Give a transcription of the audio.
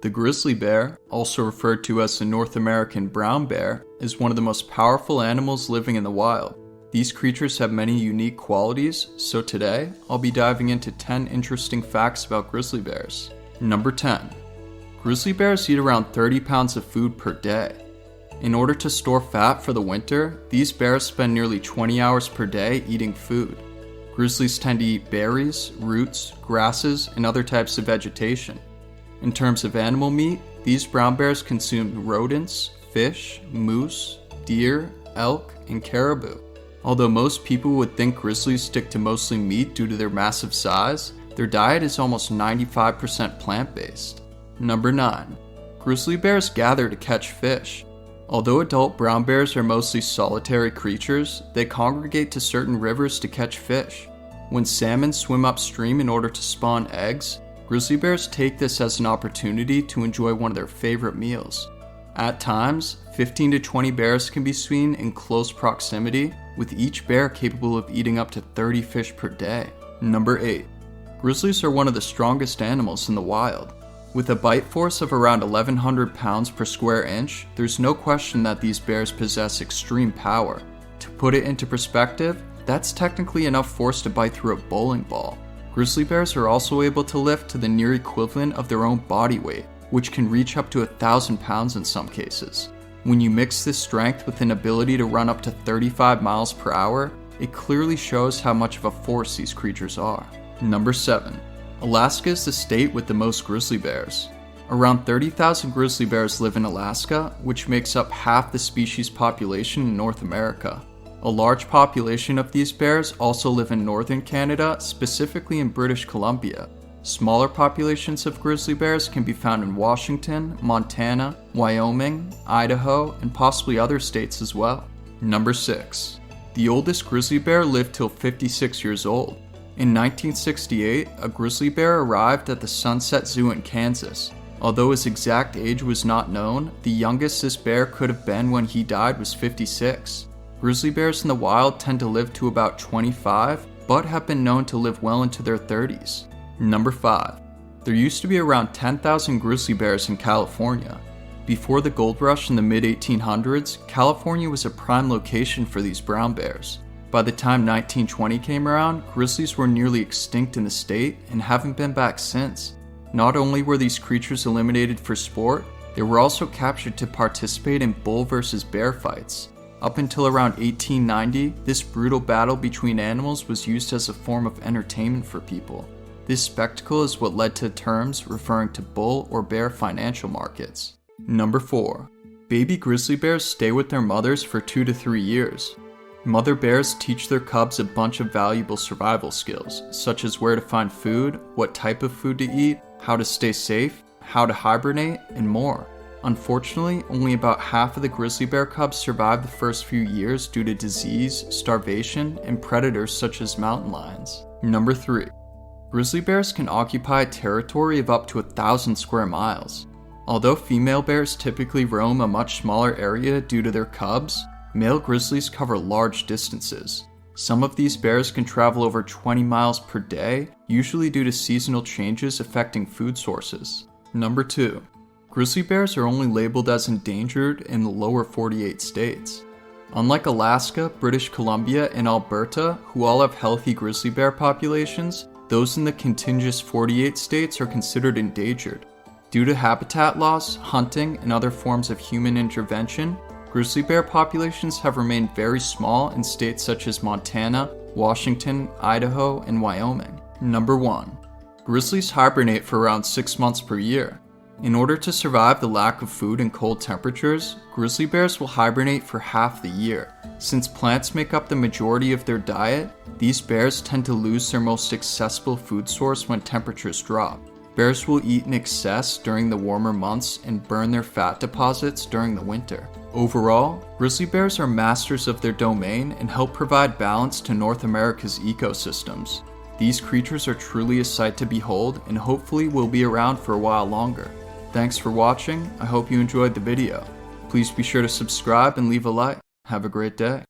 The grizzly bear, also referred to as the North American brown bear, is one of the most powerful animals living in the wild. These creatures have many unique qualities, so today I'll be diving into 10 interesting facts about grizzly bears. Number 10. Grizzly bears eat around 30 pounds of food per day. In order to store fat for the winter, these bears spend nearly 20 hours per day eating food. Grizzlies tend to eat berries, roots, grasses, and other types of vegetation. In terms of animal meat, these brown bears consume rodents, fish, moose, deer, elk, and caribou. Although most people would think grizzlies stick to mostly meat due to their massive size, their diet is almost 95% plant-based. Number 9. Grizzly bears gather to catch fish. Although adult brown bears are mostly solitary creatures, they congregate to certain rivers to catch fish. When salmon swim upstream in order to spawn eggs, grizzly bears take this as an opportunity to enjoy one of their favorite meals. At times, 15 to 20 bears can be seen in close proximity, with each bear capable of eating up to 30 fish per day. Number 8. Grizzlies are one of the strongest animals in the wild. With a bite force of around 1,100 pounds per square inch, there's no question that these bears possess extreme power. To put it into perspective, that's technically enough force to bite through a bowling ball. Grizzly bears are also able to lift to the near equivalent of their own body weight, which can reach up to 1,000 pounds in some cases. When you mix this strength with an ability to run up to 35 miles per hour, it clearly shows how much of a force these creatures are. Number 7. Alaska is the state with the most grizzly bears. Around 30,000 grizzly bears live in Alaska, which makes up half the species population in North America. A large population of these bears also live in northern Canada, specifically in British Columbia. Smaller populations of grizzly bears can be found in Washington, Montana, Wyoming, Idaho, and possibly other states as well. Number 6. The oldest grizzly bear lived till 56 years old. In 1968, a grizzly bear arrived at the Sunset Zoo in Kansas. Although his exact age was not known, the youngest this bear could have been when he died was 56. Grizzly bears in the wild tend to live to about 25, but have been known to live well into their 30s. Number 5. There used to be around 10,000 grizzly bears in California. Before the gold rush in the mid-1800s, California was a prime location for these brown bears. By the time 1920 came around, grizzlies were nearly extinct in the state and haven't been back since. Not only were these creatures eliminated for sport, they were also captured to participate in bull versus bear fights. Up until around 1890, this brutal battle between animals was used as a form of entertainment for people. This spectacle is what led to terms referring to bull or bear financial markets. Number 4. Baby grizzly bears stay with their mothers for 2 to 3 years. Mother bears teach their cubs a bunch of valuable survival skills, such as where to find food, what type of food to eat, how to stay safe, how to hibernate, and more. Unfortunately, only about half of the grizzly bear cubs survive the first few years due to disease, starvation, and predators such as mountain lions. Number 3. Grizzly bears can occupy a territory of up to 1,000 square miles. Although female bears typically roam a much smaller area due to their cubs, male grizzlies cover large distances. Some of these bears can travel over 20 miles per day, usually due to seasonal changes affecting food sources. Number 2. Grizzly bears are only labeled as endangered in the lower 48 states. Unlike Alaska, British Columbia, and Alberta, who all have healthy grizzly bear populations, those in the contiguous 48 states are considered endangered. Due to habitat loss, hunting, and other forms of human intervention, grizzly bear populations have remained very small in states such as Montana, Washington, Idaho, and Wyoming. Number 1. Grizzlies hibernate for around 6 months per year. In order to survive the lack of food and cold temperatures, grizzly bears will hibernate for half the year. Since plants make up the majority of their diet, these bears tend to lose their most accessible food source when temperatures drop. Bears will eat in excess during the warmer months and burn their fat deposits during the winter. Overall, grizzly bears are masters of their domain and help provide balance to North America's ecosystems. These creatures are truly a sight to behold and hopefully will be around for a while longer. Thanks for watching. I hope you enjoyed the video. Please be sure to subscribe and leave a like. Have a great day.